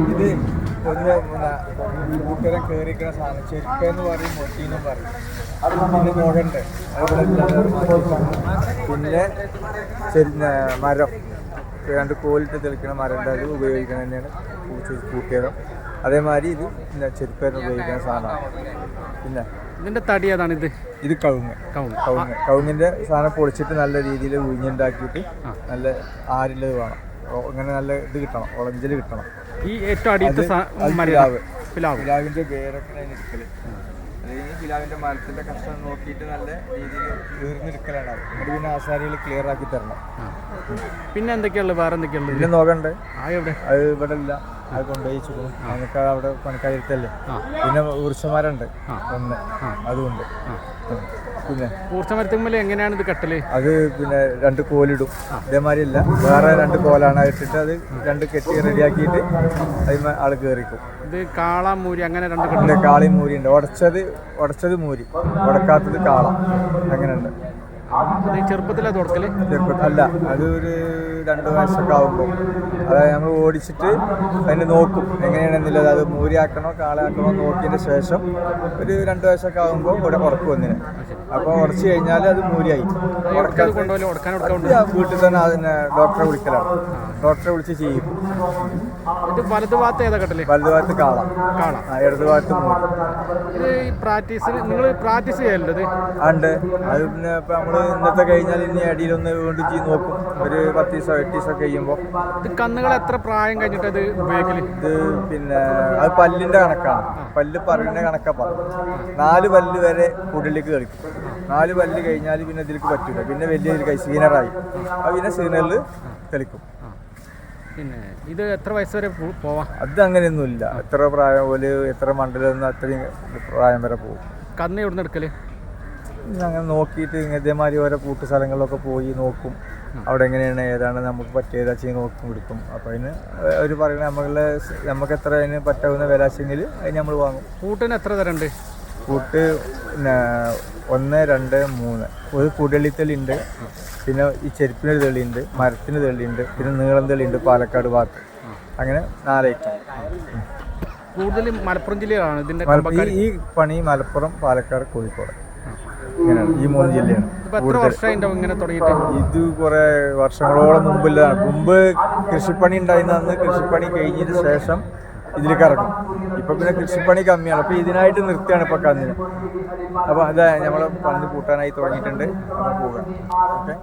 ഇത് ഒന്ന് കൂട്ടുകാരൻ കയറിക്കുന്ന സാധനം ചെരുപ്പെന്ന് പറയും മൊട്ടീന്നും പറയും. പിന്നെ മുഴണ്ട് പിന്നെ മരം രണ്ട് കോലിട്ട് തെളിക്കണ മരൻ്റെ അത് ഉപയോഗിക്കണ തന്നെയാണ് കൂട്ടുകാരം. അതേമാതിരി ഇത് പിന്നെ ചെരുപ്പേന്ന് ഉപയോഗിക്കുന്ന സാധനമാണ്. പിന്നെ ഇതിൻ്റെ തടി ഏതാണ്? ഇത് കവുങ്ങിൻ്റെ സാധനം പൊളിച്ചിട്ട് നല്ല രീതിയിൽ ഉഴിഞ്ഞുണ്ടാക്കിയിട്ട് നല്ല ആരുള്ളത് വേണം. ഇങ്ങനെ നല്ല ഇത് കിട്ടണം, ഓളഞ്ചിൽ കിട്ടണം. ഈ ഏറ്റവും അടിയത്തെ പിലാവിൻ്റെ വേരൊക്കെ എടുക്കല്. അല്ലെങ്കിൽ പിലാവിൻ്റെ മരത്തിൻ്റെ കഷ്ണം നോക്കിയിട്ട് നല്ല രീതിയിൽ വീർന്നെടുക്കലാണ്. അത് പിന്നെ ആശാരികൾ ക്ലിയർ ആക്കി തരണം. പിന്നെ എന്തൊക്കെയുള്ളത്? വേറെ എന്തൊക്കെയുള്ളത്? പിന്നെ നോക്കണ്ടേ? അത് ഇവിടെ ഇല്ല, അത് കൊണ്ടുപോയി ചുടും. നമുക്ക് അവിടെ പണിക്കാരിത്തല്ലേ. പിന്നെ വൃക്ഷമരമുണ്ട് ഒന്ന്, അതുകൊണ്ട്. പിന്നെ ഊർച്ചമരത്തുമ്മൽ എങ്ങനെയാണ് ഇത് കെട്ടല്? അത് പിന്നെ രണ്ട് കോലിടും. ഇതേമാതിരി അല്ല, വേറെ രണ്ട് കോലാണ് ഇട്ടിട്ട് അത് രണ്ട് കെട്ടി റെഡിയാക്കിയിട്ട് അതിന് ആൾ കയറിക്കും. ഇത് കാള മൂരി അങ്ങനെ രണ്ട് കാളയും മൂരി ഉണ്ട്. ഉടച്ചത് മൂരി, ഉടക്കാത്തത് കാള, അങ്ങനെയുണ്ട്. ചെറുപ്പത്തിലാണ് തുടക്കല്? അല്ല, അത് ഒരു 2 വയസ്സൊക്കെ ആകുമ്പോൾ അതായത് നമ്മൾ ഓടിച്ചിട്ട് അതിന് നോക്കും എങ്ങനെയാണെന്നുള്ളത്. അത് മൂരിയാക്കണോ കാളയാക്കണോ നോക്കിയതിന് ശേഷം ഒരു 2 വയസ്സൊക്കെ ആകുമ്പോൾ ഇവിടെ ഉറക്കും ഒന്നിന്. അപ്പോൾ ഉറച്ചു കഴിഞ്ഞാൽ അത് മൂരിയായി. വീട്ടിൽ തന്നെ അതിനെ ഡോക്ടറെ വിളിക്കലാണ്. ഡോക്ടറെ വിളിച്ച് ചെയ്യും. വലതുഭാഗത്ത് ഏതാ കെട്ടല്? വലതുഭാഗത്ത് കാള, ഇടതുഭാഗത്ത് മൂരി. ഇത് നിങ്ങൾ പ്രാക്ടീസ് ചെയ്യലുണ്ട്? ഉണ്ട്. അത് പിന്നെ ഇപ്പം നമ്മൾ ഇന്നത്തെ കഴിഞ്ഞാൽ ഇനി അടിയിലൊന്ന് വീണ്ടും ചെയ്ത് നോക്കും. ഒരു 10 ദിവസം 8 ദിവസം കഴിയുമ്പോൾ. ഇത് കന്നുകൾ എത്ര പ്രായം കഴിഞ്ഞിട്ട് അത് ഉപയോഗിക്കല്? ഇത് പിന്നെ അത് പല്ലിൻ്റെ കണക്കാണ്. പല്ല് പറയുന്ന കണക്കാണ് പറയും. 4 പല്ല് വരെ കുടലിലേക്ക് കളിക്കും. 4 പല്ല് കഴിഞ്ഞാൽ പിന്നെ ഇതിലേക്ക് പറ്റില്ല. പിന്നെ വലിയ സീനറായി അത് പിന്നെ സീനറിൽ തെളിക്കും. പിന്നെ ഇത് എത്ര വയസ്സ് വരെ പോവാം? അത് അങ്ങനെയൊന്നുമില്ല. എത്ര പ്രായം പോലെ എത്ര മണ്ഡലം അത്രയും പ്രായം വരെ പോകും. കന്ന് എവിടെ എടുക്കല്? അങ്ങനെ നോക്കിയിട്ട് ഇതേമാതിരി ഓരോ കൂട്ടു സ്ഥലങ്ങളിലൊക്കെ പോയി നോക്കും. അവിടെ എങ്ങനെയാണ് ഏതാണ് നമുക്ക് പറ്റിയതാ ചെയ്ത് നോക്കും എടുക്കും. അപ്പോൾ അതിന് അവർ പറയുന്നത് നമുക്ക് എത്ര അതിന് പറ്റാവുന്ന വിലാശെങ്കിൽ അതിന് നമ്മൾ വാങ്ങും. കൂട്ടിന് എത്ര തരണ്ട്? കൂട്ട് പിന്നെ 1, 2, 3 ഒരു കുടലിത്തെളിയുണ്ട്. പിന്നെ ഈ ചെരുപ്പിനൊരു തെളിയുണ്ട്, മരത്തിന് തെളിയുണ്ട്, പിന്നെ നീളം തെളിയുണ്ട് പാലക്കാട് ഭാഗത്ത്. അങ്ങനെ 4 ഐറ്റം. കൂടുതലും മലപ്പുറം ജില്ലയാണ് ഇതിൻ്റെ. ഈ പണി മലപ്പുറം, പാലക്കാട്, കോഴിക്കോട്, ഇങ്ങനെയാണ് ഈ 3 ജില്ലയാണ്. ഇത് കുറെ വർഷങ്ങളോളം മുമ്പ് കൃഷിപ്പണി ഉണ്ടായിരുന്ന അന്ന് കൃഷിപ്പണി കഴിഞ്ഞതിന് ശേഷം ഇതിലേക്ക് ഇറങ്ങും. ഇപ്പം പിന്നെ കൃഷിപ്പണി കമ്മിയാണ്. അപ്പോൾ ഇതിനായിട്ട് നിർത്തിയാണ് ഇപ്പോൾ കന്നിന്. അപ്പോൾ അതാ നമ്മൾ പന്നി കൂട്ടാനായി തുടങ്ങിയിട്ടുണ്ട്. പോകാം. ഓക്കെ.